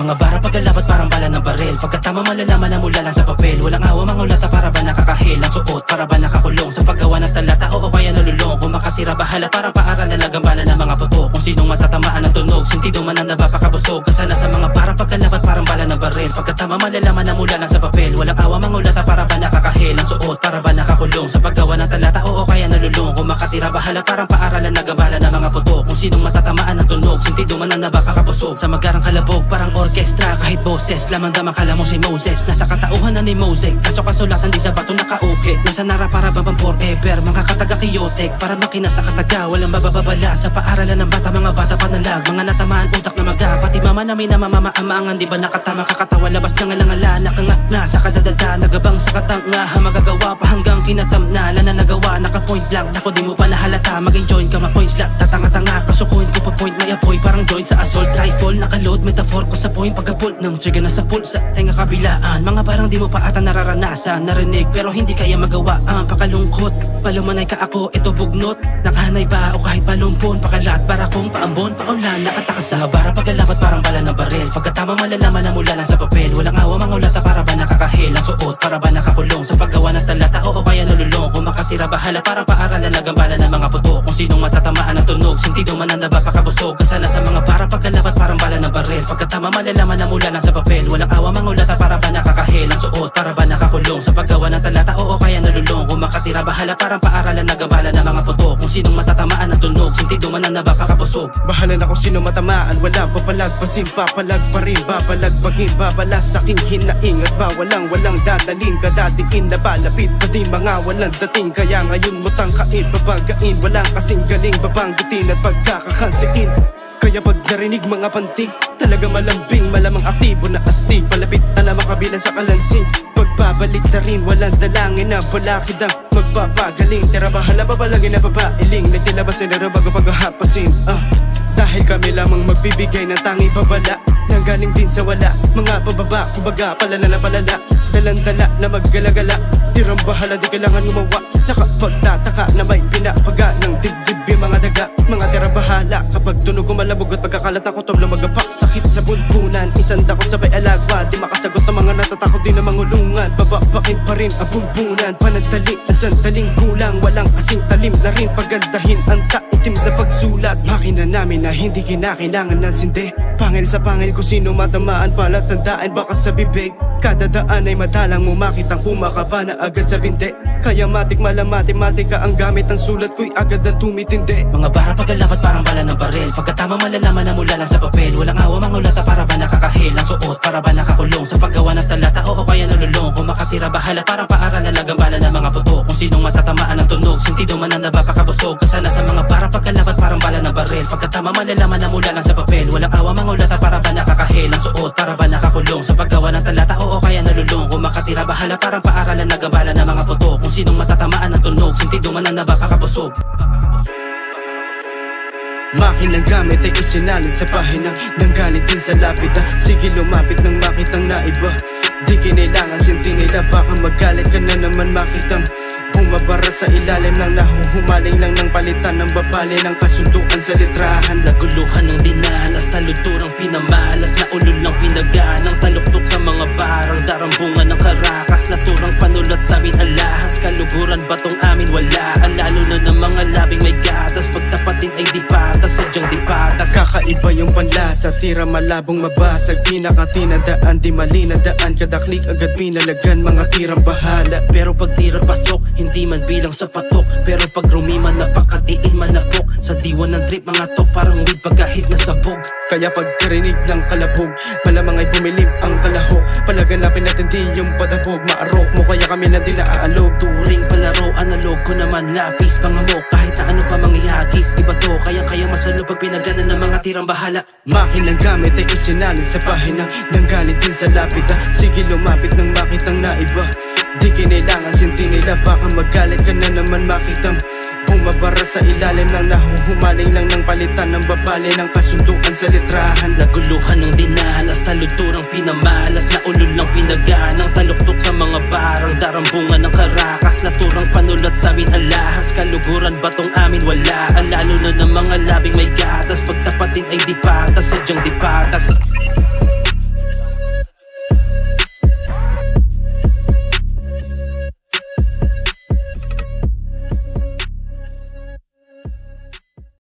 Mga bara pagkalabat parang bala ng baril. Pagkatama malalaman na mula lang sa papel. Walang awa mangulata para ba nakakahil. Ang suot para ba nakakulong sa paggawa ng talata o kaya nalulong. Kung makatira bahala parang paaralan na gambala ng mga puto. Kung sinong matatamaan ng tunog, sintido man ang napapakabusog. Kasala sa mga bara pagkalabat parang bala ng baril. Pagkatama malalaman na mula lang sa papel. Walang awa mangulata para ba nakakahil. Ang suot para ba nakakulong sa paggawa ng talata o kaya nalulong. Kung makatira bahala parang paaralan na gambala ng mga puto. Kung sinong matatamaan ng tunog, sintido man ang napapakabusog. Sa magarang kalabog parang orkestra, kahit boses lamang damang kala mo si Moses. Nasa katauhan na ni Mosek, kaso kasulatan di sa bato nakaukit. Nasa nara para babang forever, mga kataga kiyotek. Para makina sa kataga, walang bababala. Sa paaralan ng bata, mga bata panalag. Mga natamaan utak na maga, pati mama namin na mamamaamaangan. Di ba nakatama kakatawa, labas ng alangala. Nakangat na sa kadadada, nagabang sa katanga. Magagawa pa hanggang kinatam na. Lana nagawa, naka-point lang. Nako di mo pa nahalata, mag-enjoy ka ma-point slot. Tatanga-tanga, kasukuhin ko pa point. May apoy, parang joint sa assault rifle. Nakaload, metaphor ko sa point. Pagka-pull ng trigger na sa pulsa, tenga kabilaan. Mga parang di mo pa ata nararanasan. Narinig pero hindi kaya magawa. Ang pakalungkot, palumanay ka ako, ito bugnot. Nakahanay ba o kahit palumpon. Pakalat, para kong paambon, paulan. Nakatakas sa bara pagkalabat parang bala ng baril. Pagkatama malalaman na mula lang sa papel. Walang awa mangulata para ba nakakahil. Ang suot para ba nakakulong sa paggawa ng talata o kaya nalulong. Kung makatira bahala parang paaralan na gambala ng mga puto. Kung sinong matatamaan ng tunog, sintido man ang napapakabusog. Kasala sa mga bara pagkalabat parang bala ng baril. Pagkatama malalaman na mula lang sa papel. Walang awa mangulata para ba nakakahil. Ang suot para ba nakakulong sa paggawa ng talata o kaya nalulong. Kung makatira bahala parang paaralan na gambala ng mga puto. Kung sinong matatamaan ng tunog, sintido man ang napapakabusog. Bahala na kung sino matamaan, wala papalagpasin, papalag pa rin, babalagbagin, babalasakin, hinaing at walang dadalin, kadatiin na balapit, pati mga walang dating. Kaya ngayon mo tangkain, babagain, walang kasing galing, babanggitin at pagkakakantiin. Kaya pag narinig mga pantig, talaga malambing, malamang aktibo na astig. Palapit na makabilan sa kalansing, pagbabalik na rin, walang dalangin na balakid ang magpapagaling. Tira bahala babalagin na babailing, nagtilabas na bago paghahapasin. Dahil kami lamang magbibigay ng tangi babala, nang galing din sa wala, mga pababa, kumbaga palala na palala. Dalandala na maggalagala, tirang bahala di kailangan gumawa. Nakapagtataka na may pinapaga ng dibdib yung mga daga. Mga tira bahala kapag tunog umalabog at pagkakalat ng kutob lumagapak. Sakit sa buntunan, isang dakot sabay alagwa. Di makasagot ng mga natatakot din ng mangulungan. Bababakin pa rin ang bunbunan, panagdali ang sandaling gulang. Walang kasing talim na rin pagandahin ang taitim na pagsulat. Makina namin na hindi kinakailangan ng sinde. Pangil sa pangil kung sino matamaan, pala tandaan baka sa bibig. Kada daan ay madalang mo makitang kumakaba na agad sa binte. Kaya matik matematika ang gamit ng sulat ko'y agad ang tumitindi. Mga bara pagkalabat parang bala ng baril. Pagkatama malalaman na mula lang sa papel. Walang awa mangulata para ba nakakahil. Ang suot para ba nakakulong sa paggawa ng talata o kaya nalulong. Kung makatira bahala parang paaralan na gambala ng mga puto. Kung sinong matatamaan ng tunog, sintido man ang napapakabusog. Kasala sa mga bara pagkalabat parang bala ng baril. Pagkatama malalaman na mula lang sa papel. Walang awa mangulata para ba nakakahil. Ang suot para ba nakakulong sa paggawa ng talata o kaya nalulong. Kung makatira bahala parang paaralan na gambala ng mga puto. Kung sinong matatamaan ng tunog, sintido man ang napapakabusog. Makinang gamit ay isinalin sa pahina, nanggaling din sa lapida. Sige lumapit nang makitang naiba. Di kinailangan sinti nila, baka magalit ka na naman makitang bumabara sa ilalim ng nahuhumaling lang ng palitan ng babali ng kasunduan sa litrahan. Naguluhan ng dinanas, taluturang pinamalas, na ulol ng pinaganang taluktok sa mga barang darambungan ng karakas. Naturang panulat sa amin alahas, kaluguran batong amin walaan. Lalo na ng mga labing may gatas, pagtapatin ay di patas, sadyang di patas. Kakaiba yung panlasa, tira malabong mabasag. Pinakatinadaan, di mali na daan, kadaklik agad pinalagan, mga tirang bahala. Pero pag tira pasok, hindi man bilang sa patok. Pero pag rumiman napakatiin manapok. Sa diwan ng trip mga tok, parang weed pagkahit na sabog. Kaya pag karinig ng kalabog, malamang ay bumilib ang kalahok. Palaganapin natin di yung padabog, maarok mo kaya kami na di naaalog. Turing palaro, analog ko naman lapis, pangamok kahit na ano pa mangyayagis. Iba to, kayang masalo pag pinaganan ng mga tirang bahala. Makinang gamit ay isinalin sa pahina, nanggaling din sa lapida. Sige lumapit nang makitang naiba. Di kinailangan sinti nila, baka magalit ka na naman makitang bumabara sa ilalim ng nahuhumaling lang ng palitan ng babali ng kasunduan sa litrahan. Naguluhan ng dinanas, taluturang pinamalas, na ulol ng pinaganang taluktok sa mga barang darambungan ng karakas. Naturang panulat sa amin alahas, kaluguran batong amin walaan. Lalo na ng mga labing may gatas, pagtapatin ay di patas, sadyang di patas.